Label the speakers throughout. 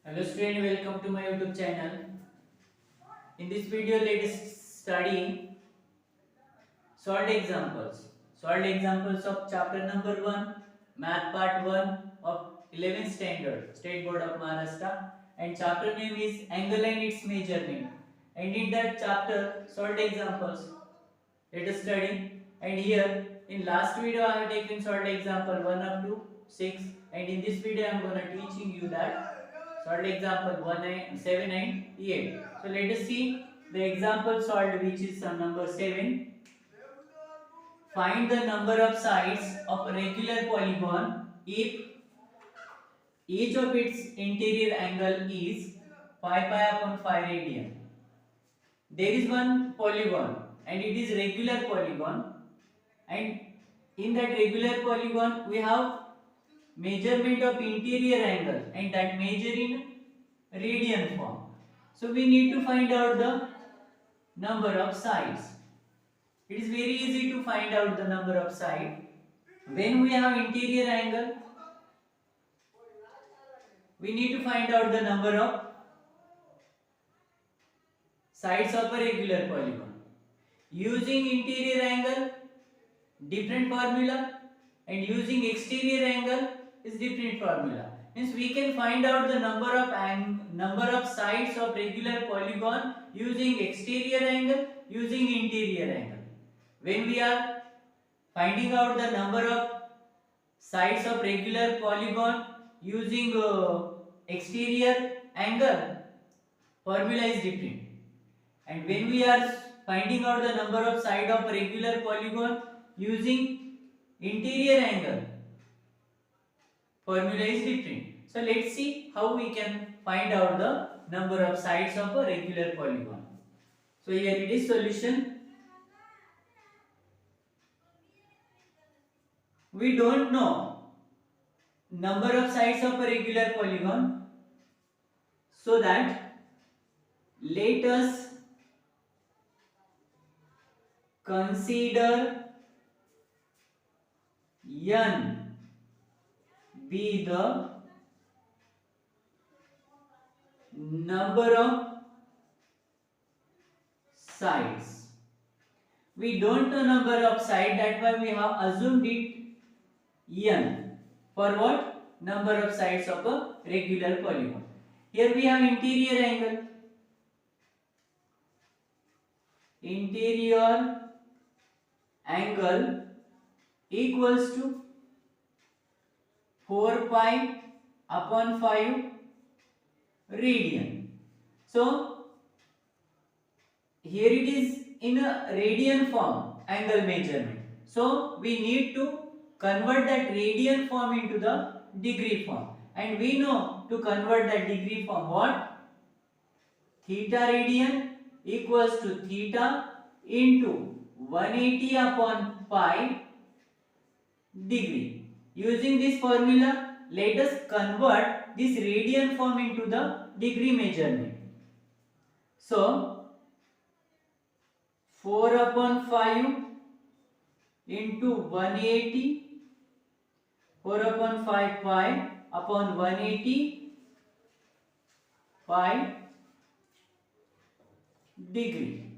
Speaker 1: Hello student, welcome to my YouTube channel. In this video, let us study solved examples. Solved examples of chapter number 1, Math Part 1 of 11th Standard, State Board of Maharashtra, and chapter name is Angle and its Measurement. And in that chapter, solved examples, let us study. And here, in last video, I have taken solved example 1 up to 6, and in this video, I am gonna teaching you that solved example 1 and 7 and 8. So let us see the example solved, which is sum number 7. Find the number of sides of a regular polygon if each of its interior angle is 5 pi upon 5 radian. There is one polygon and it is regular polygon, and in that regular polygon we have measurement of interior angle and that measure in radian form. So we need to find out the number of sides. It is very easy to find out the number of sides. When we have interior angle, we need to find out the number of sides of a regular polygon. Using interior angle, different formula, and using exterior angle is different formula. Means we can find out the number of sides of regular polygon using exterior angle, using interior angle. When we are finding out the number of sides of regular polygon using exterior angle, formula is different. And when we are finding out the number of side of regular polygon using interior angle, formula is different. So let's see how we can find out the number of sides of a regular polygon. So here it is solution. We don't know number of sides of a regular polygon, so that let us consider n be the number of sides. We don't know number of sides, that's why we have assumed it n. For what? Number of sides of a regular polygon. Here we have interior angle. Interior angle equals to 4 pi upon 5 radian. So here it is in a radian form, angle measurement. So we need to convert that radian form into the degree form. And we know to convert that degree form what? Theta radian equals to theta into 180 upon pi degree. Using this formula, let us convert this radian form into the degree measurement. So 4 upon 5 into 180, 4 upon 5 pi upon 180 pi degree.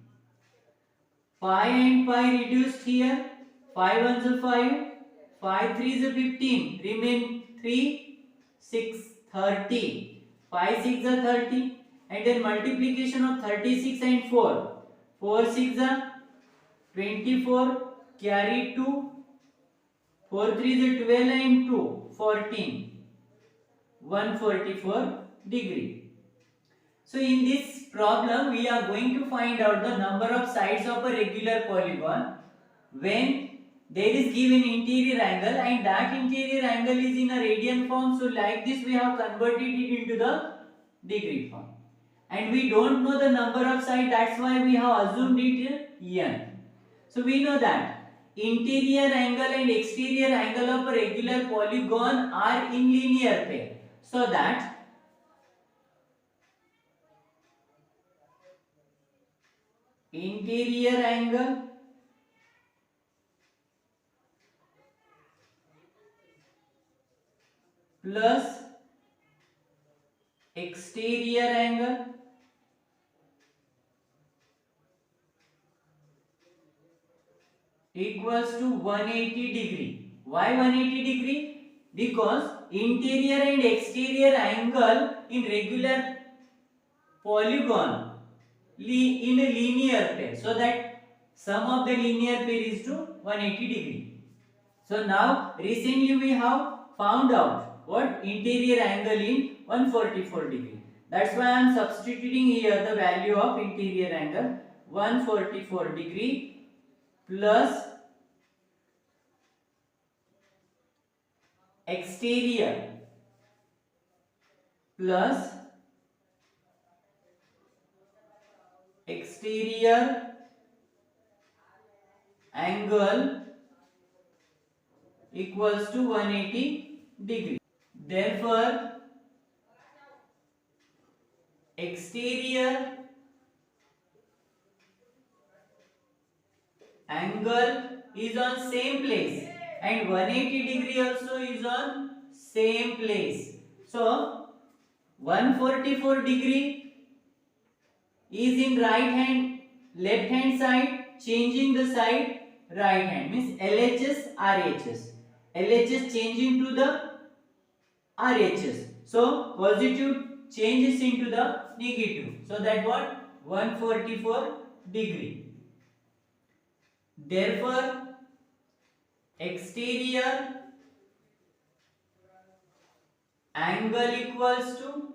Speaker 1: Pi and pi reduced here. 5 ones are 5, 5 3s are 15, remain 3, 6, 30. 5 6 are 30, and then multiplication of 36 and 4. 4 6 are 24, carry 2, 4 3s are 12 and 2, 14, 144 degree. So in this problem, we are going to find out the number of sides of a regular polygon when there is given interior angle and that interior angle is in a radian form. So like this we have converted it into the degree form. And we don't know the number of sides, that's why we have assumed it n. So we know that interior angle and exterior angle of a regular polygon are in linear pair. So that interior angle plus exterior angle equals to 180 degree. Why 180 degree? Because interior and exterior angle in regular polygon in a linear pair, so that sum of the linear pair is to 180 degree. So now recently we have found out what interior angle in 144 degree. That's why I am substituting here the value of interior angle 144 degree plus exterior plus exterior angle equals to 180 degree. Therefore, exterior angle is on same place and 180 degree also is on same place. So 144 degree is in right hand, left hand side, changing the side right hand means LHS RHS. LHS changing to the RHS. So positive changes into the negative. So that what 144 degree. Therefore, exterior angle equals to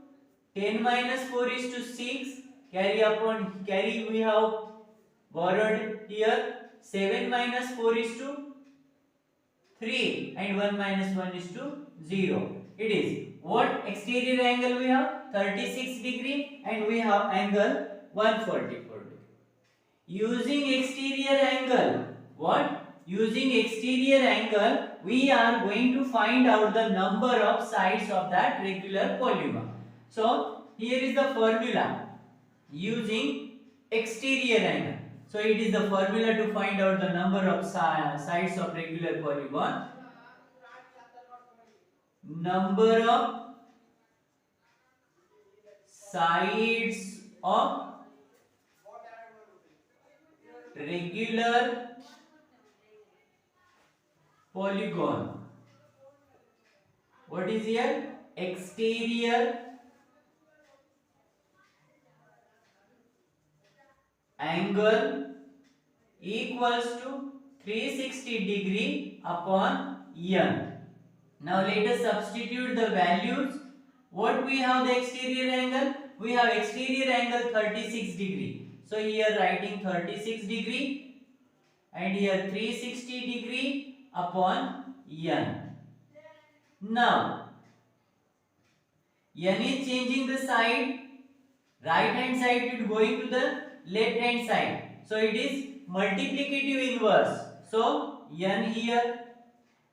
Speaker 1: 10 minus 4 is to 6. Carry we have borrowed here. 7 minus 4 is to 3 and 1 minus 1 is to 0. It is what exterior angle we have 36 degree and we have angle 144 degree. Using exterior angle, what? Using exterior angle, we are going to find out the number of sides of that regular polygon. So, here is the formula using exterior angle. So, it is the formula to find out the number of sides of regular polygon. Number of sides of regular polygon. What is here? Exterior angle equals to 360 degree upon n. Now let us substitute the values. What we have the exterior angle? We have exterior angle 36 degree. So here writing 36 degree and here 360 degree upon n. Now n is changing the side. Right hand side is going to the left hand side. So it is multiplicative inverse. So n here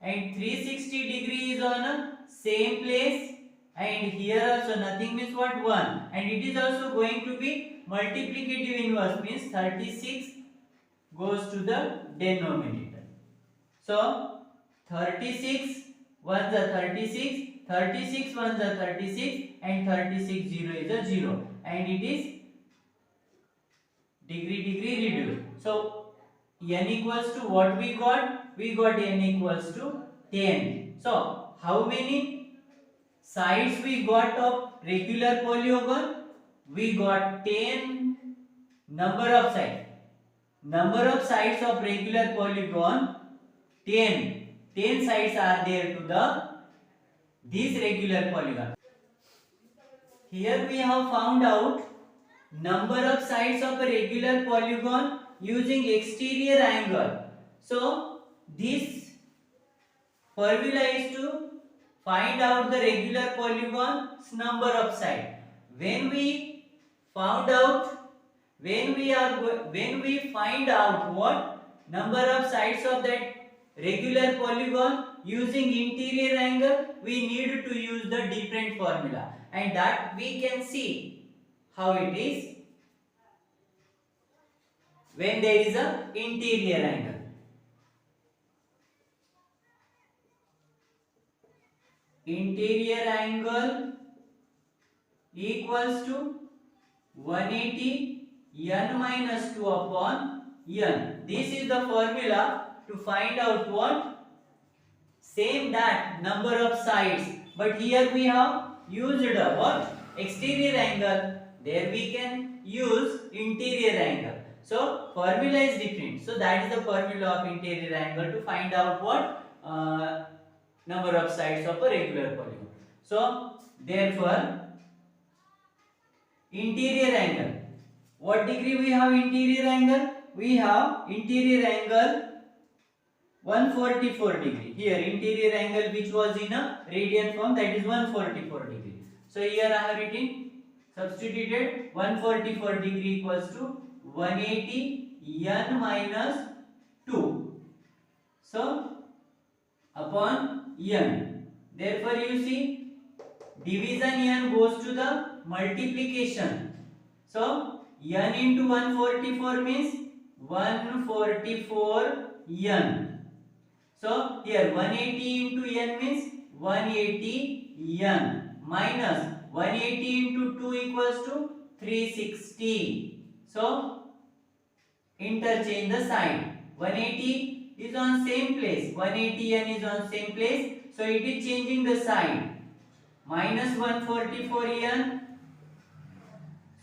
Speaker 1: and 360 degree is on a same place and here also nothing means what 1 and it is also going to be multiplicative inverse means 36 goes to the denominator. So 36 ones are 36, 36 ones are 36 and 36 0 is a 0 and it is degree reduced. So n equals to what we got? We got n equals to 10. So how many sides we got of regular polygon? We got 10 number of sides. Number of sides of regular polygon 10. 10 sides are there to this regular polygon. Here we have found out number of sides of a regular polygon using exterior angle. So this formula is to find out the regular polygon's number of sides. When we find out what number of sides of that regular polygon using interior angle, we need to use the different formula and that we can see how it is when there is a interior angle. Interior angle equals to 180 n minus 2 upon n. This is the formula to find out what? Same that number of sides, but here we have used a what? Exterior angle. There we can use interior angle. So formula is different. So that is the formula of interior angle to find out what number of sides of a regular polygon. So therefore interior angle. What degree we have interior angle? We have interior angle 144 degree. Here interior angle which was in a radian form, that is 144 degree. So here I have written, substituted 144 degree equals to 180 n minus 2. So upon n. Therefore you see division n goes to the multiplication. So n into 144 means 144 n. So here 180 into n means 180 n minus 180 into 2 equals to 360. So interchange the sign. 180 is on same place. 180 n is on same place. So it is changing the sign. Minus 144 n.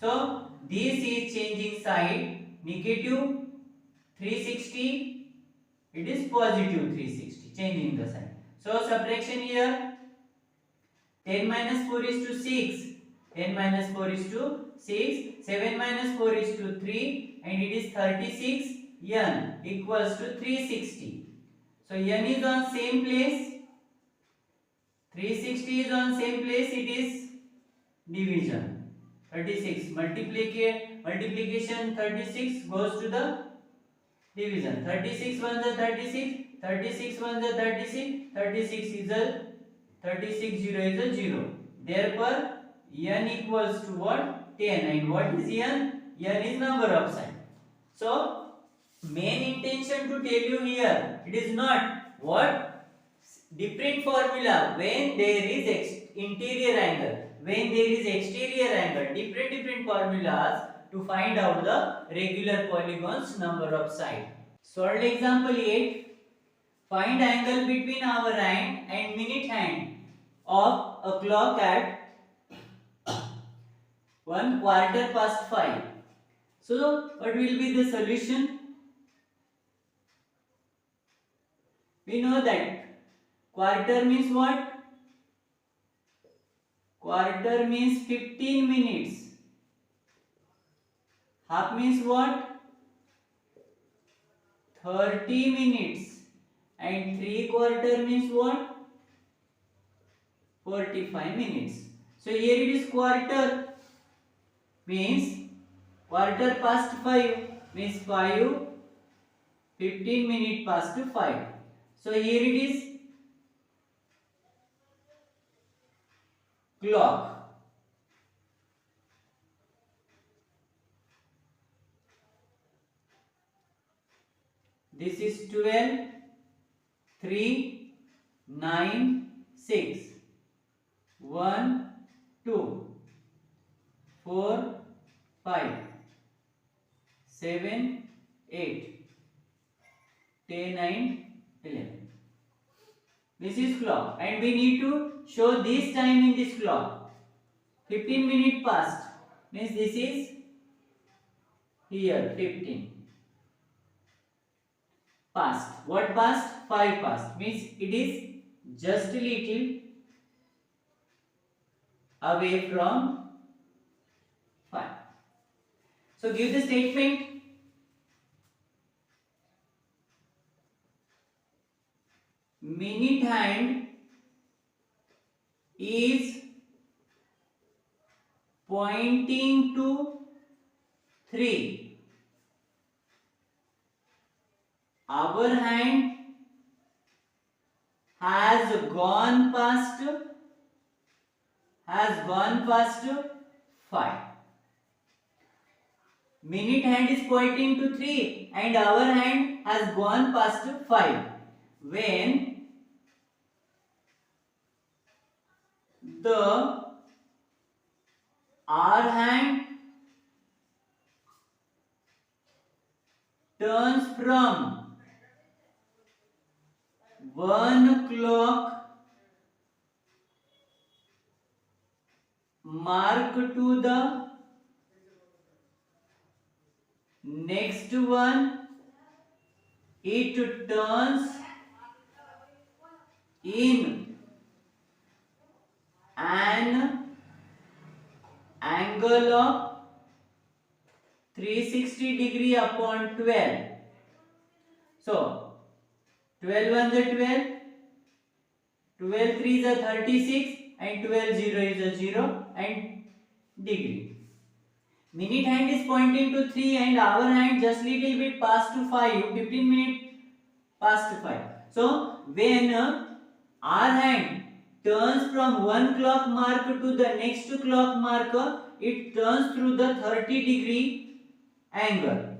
Speaker 1: So this is changing side. Negative 360. It is positive 360, changing the sign. So subtraction here, 10 minus 4 is to 6, 10 minus 4 is to 6, 7 minus 4 is to 3, and it is 36 n equals to 360. So n is on same place, 360 is on same place, it is division. 36 multiplication 36 goes to the division. 36 ones are 36, 36 ones are 36, 36 is a 36, 0 is a 0. Therefore n equals to what? 10. And what is n? N is number of sides. So main intention to tell you here, it is not what? Different formula when there is interior angle, when there is exterior angle, different formulas to find out the regular polygons number of sides. Solved example 8. Find angle between hour hand and minute hand of a clock at 5:15. So what will be the solution? We know that quarter means what? Quarter means 15 minutes. Half means what? 30 minutes. And 3/4 means what? 45 minutes. So here it is quarter means quarter past 5 means 15 minutes past 5. So here it is clock. This is 12, 3, 9, 6, 1, 2, 4, 5, 7, 8, 10 and 11. This is clock and we need to show this time in this clock. 15 minutes past means this is here 15. Past. What past? 5 past. Means it is just a little away from 5. So give the statement. Minute hand is pointing to 3. Our hand has gone past 5. Minute hand is pointing to 3 and our hand has gone past 5. When the R hand turns from 1 clock mark to the next one, it turns in an angle of 360 degree upon 12. So 12 ones are 12, 12 threes are 36, and 12 0 is a 0 and degree. Minute hand is pointing to 3 and hour hand just little bit past to 5, 15 minutes past 5. So when our hand turns from one clock mark to the next clock mark, it turns through the 30-degree angle.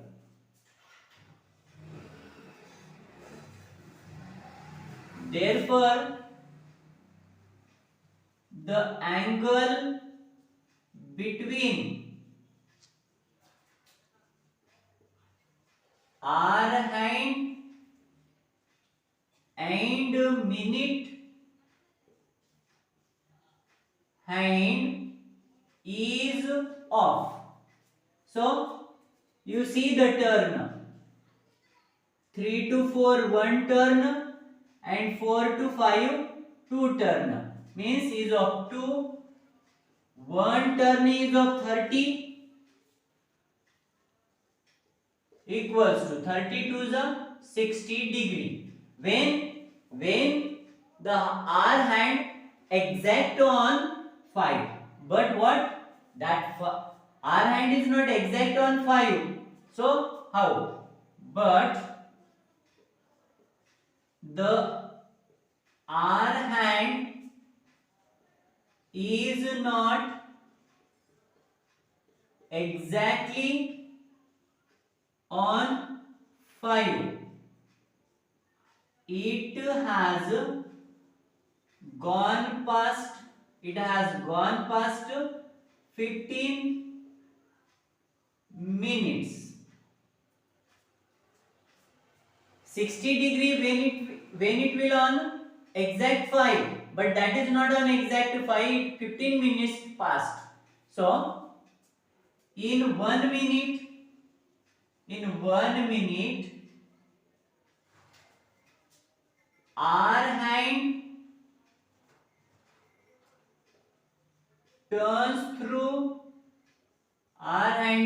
Speaker 1: Therefore, the angle between our hand and minute hand is off. So you see the turn 3 to 4 one turn and 4 to 5 two turn, means is of 2. One turn is of 30 equals to 32 is a 60 degree. When the R hand exact on 5, but what that R hand is not exact on 5. So how? But the R hand is not exactly on 5. It has gone past 15 minutes. 60 degree when it will on exact 5, but that is not on exact 5, 15 minutes past. So in 1 minute our hand turns through an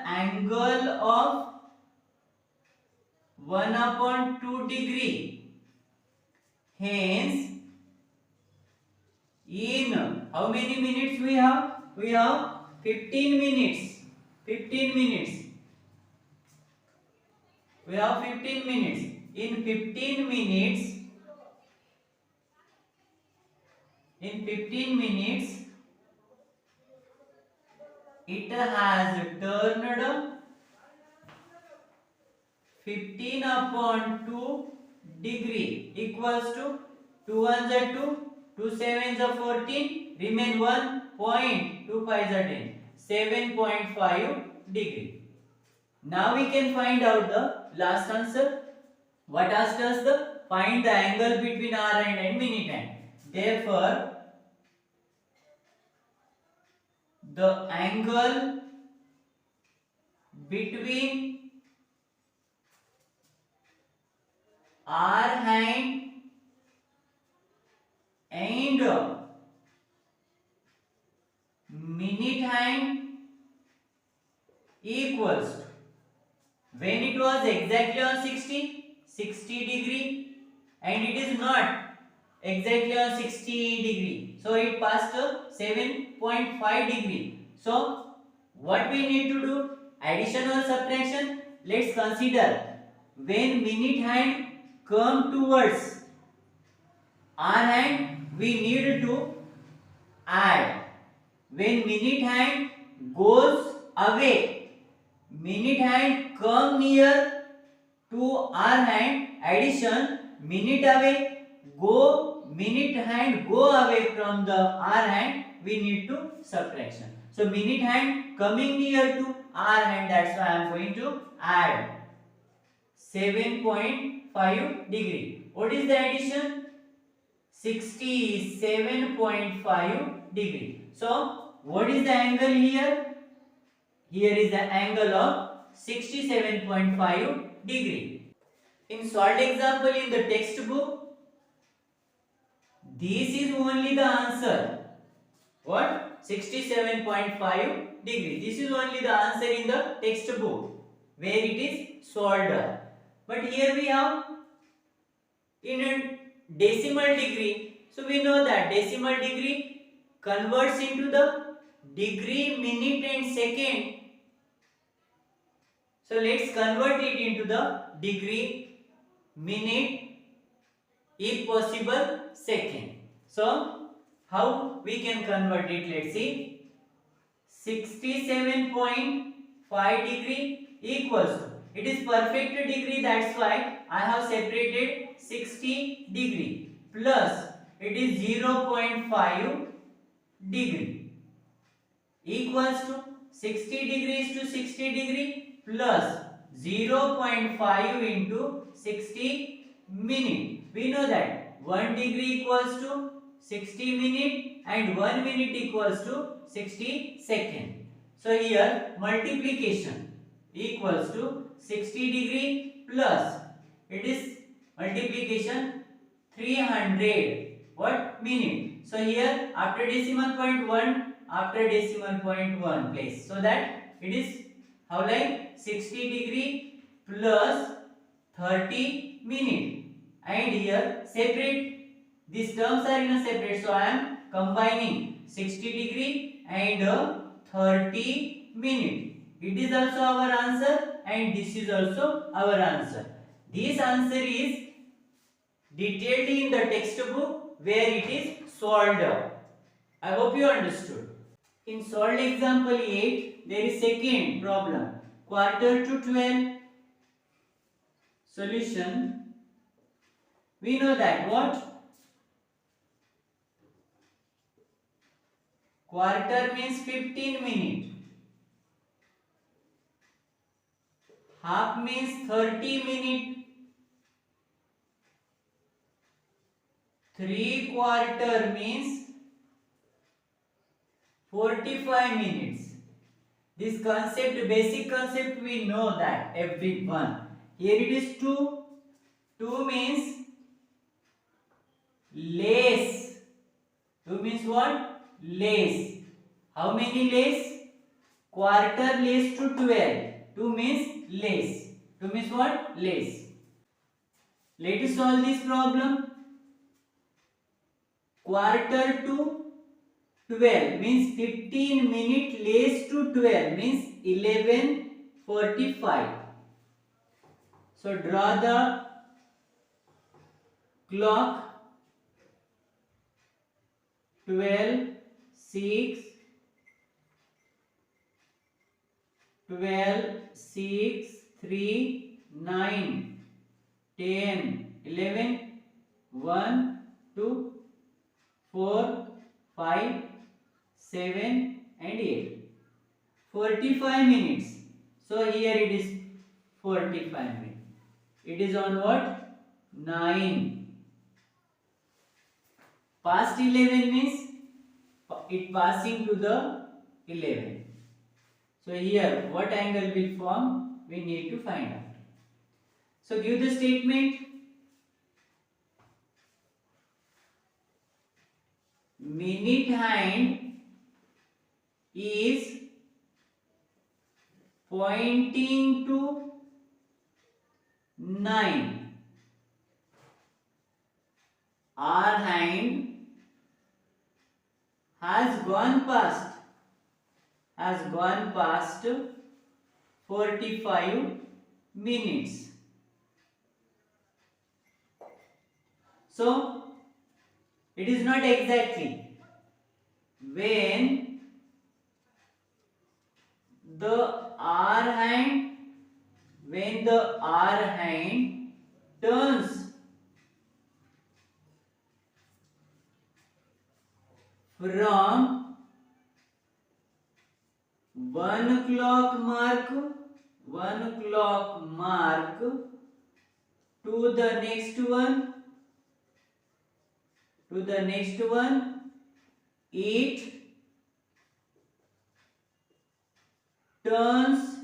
Speaker 1: angle of 1/2 degree. Hence, in how many minutes we have? We have 15 minutes. 15 minutes. We have 15 minutes. In 15 minutes, it has turned 15/2 degree equals to 2 ones are 2, 2 sevens are 14, remain 1, 0.25 are 10, 7.5 degree. Now we can find out the last answer. What asked us? Find the angle between R hand and minute hand. Therefore, the angle between R hand and minute hand equals to, when it was exactly on 60 degree, and it is not exactly on 60 degree, so it passed 7.5 degree. So what we need to do? Addition or subtraction? Let's consider when minute hand come towards R hand, we need to add. When minute hand goes away, minute hand come near to R hand, addition, minute away, go minute hand go away from the R hand, we need to subtraction. So minute hand coming near to R hand, that's why I am going to add 7.5 degree. What is the addition? 67.5 degree. So what is the angle here? Here is the angle of 67.5 degree. In solved example in the textbook, this is only the answer. What? 67.5 degree. This is only the answer in the textbook where it is solved. But here we have in a decimal degree. So we know that decimal degree converts into the degree, minute and second. So let's convert it into the degree, minute, if possible second. So how we can convert it? Let's see. 67.5 degree equals to, it is perfect degree, that's why I have separated 60 degree, plus it is 0.5 degree equals to 60 degrees to 60 degree plus 0.5 into 60 minute. We know that 1 degree equals to 60 minute and 1 minute equals to 60 second. So here multiplication equals to 60 degree plus, it is multiplication 300 what minute. So here after decimal point 1, after decimal point 1 place, so that it is how, like 60 degree plus 30 minute, and here separate, these terms are in a separate, so I am combining 60 degree and 30 minute. It is also our answer and this is also our answer. This answer is detailed in the textbook where it is solved. I hope you understood. In solved example 8, there is second problem. Quarter to 12. Solution. We know that what? Quarter means 15 minutes. Half means 30 minutes. 3/4 means 45 minutes. This concept, basic concept, we know that everyone. Here it is 2. 2 means less. 2 means what? Less. How many less? Quarter less to 12. 2 means less. 2 means what? Less. Let us solve this problem. Quarter to 12 means 15 minutes less to 12 means 11:45. So draw the clock. 12, 6, 12, 6, 3, 9, 10, 11, 1, 2, 4, 5, 7 and 8. 45 minutes. So here it is 45 minutes. It is on what? 9. Past 11 means it passing to the 11. So here what angle will form? We need to find out. So give the statement. Minute hand is pointing to 9. R hand has gone past 45 minutes. So it is not exactly. When the R hand turns from 1 clock mark to the next one, it turns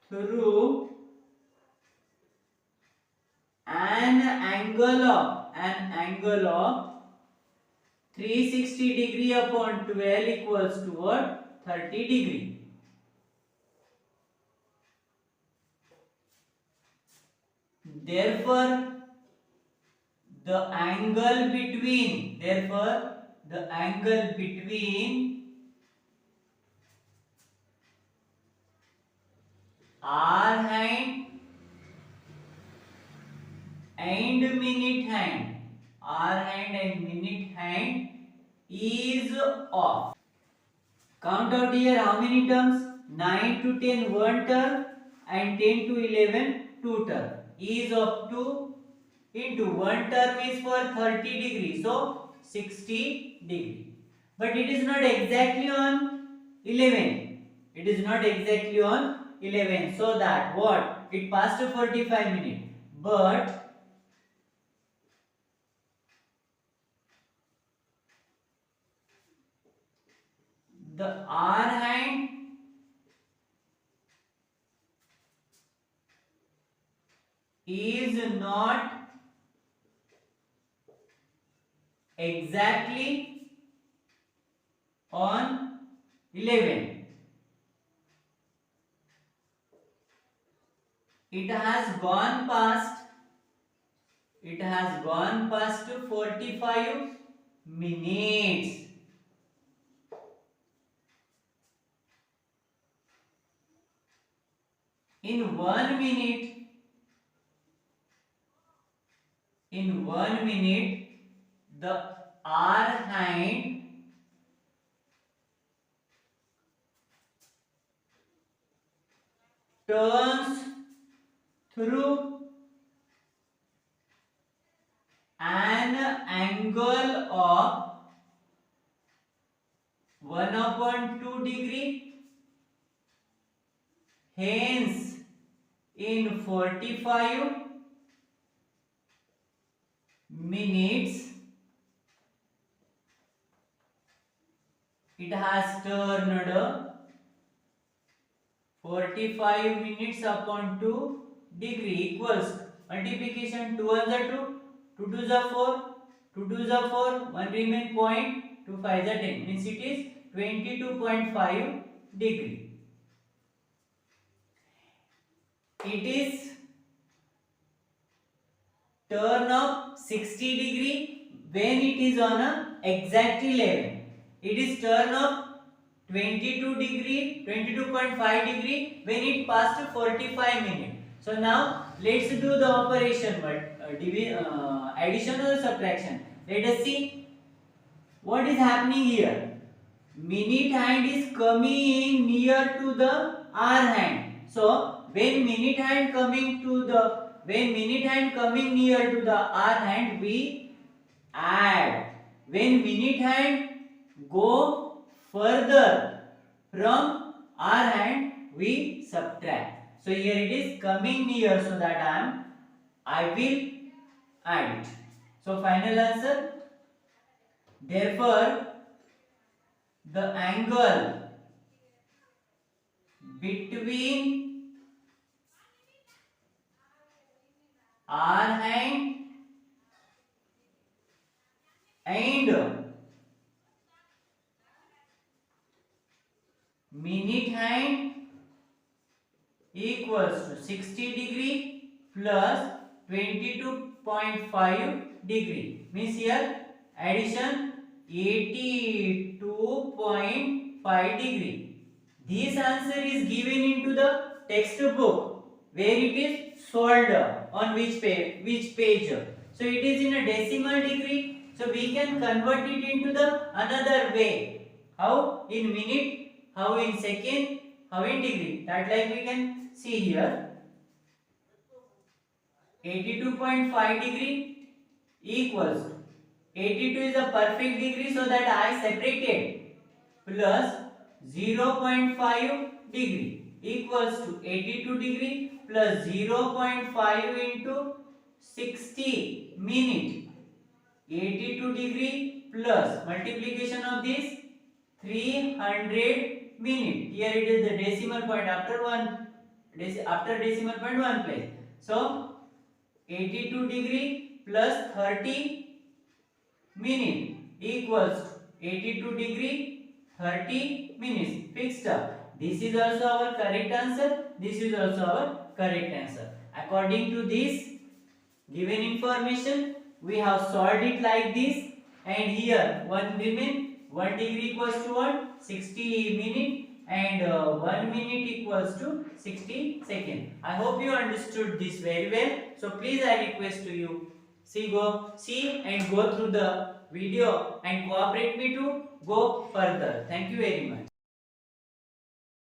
Speaker 1: through an angle of 360 degree upon 12 equals to what? 30 degree. Therefore, the angle between hour hand and minute hand is off. Count out here how many terms? 9 to 10 one term and 10 to 11 two term. Is of 2 into one term is for 30 degree, so 60 degree. But it is not exactly on 11. It is not exactly on 11. So that what? It passed 45 minutes. But the hour hand is not exactly on 11. It has gone past 45 minutes. In 1 minute, the hour hand turns through an angle of 1/2 degree. Hence, in 45 minutes, it has turned 45 minutes upon 2 degree equals multiplication 2 1 are 2, 2 2 are 4, 2 2 are 4, 1 remain point, 2 5 are 10, means it is 22.5 degree. It is turn of 60 degree when it is on a exact 11. It is turn of 22 degree, 22.5 degree when it passed 45 minutes. So now let's do the operation, addition or subtraction. Let us see what is happening here. Minute hand is coming near to the hour hand. So when minute hand coming near to the hour hand, we add. When minute hand go further from hour hand, we subtract. So here it is coming near, so that I will add it. So final answer. Therefore, the angle between hour hand and minute hand equals to 60 degree plus 22.5 degree. Means here addition 82.5 degree. This answer is given into the textbook where it is solved on which page. So it is in a decimal degree. So we can convert it into the another way. How? In minute, how in second, how in degree. That like we can see here. 82.5 degree equals 82 is a perfect degree, so that I separated, plus 0.5 degree equals to 82 degree plus 0.5 into 60 minute. 82 degree plus multiplication of this 300 minute. Here it is the decimal point after decimal point one place. So 82 degree plus 30 minute equals 82 degree 30 minutes. Fixed up. This is also our correct answer. This is also our correct answer. According to this given information, we have solved it like this, and here 1 remain. 1 degree equals to what? 60 minute, and 1 minute equals to 60 second. I hope you understood this very well. So please, I request to you, see and go through the video and cooperate me to go further. Thank you very much.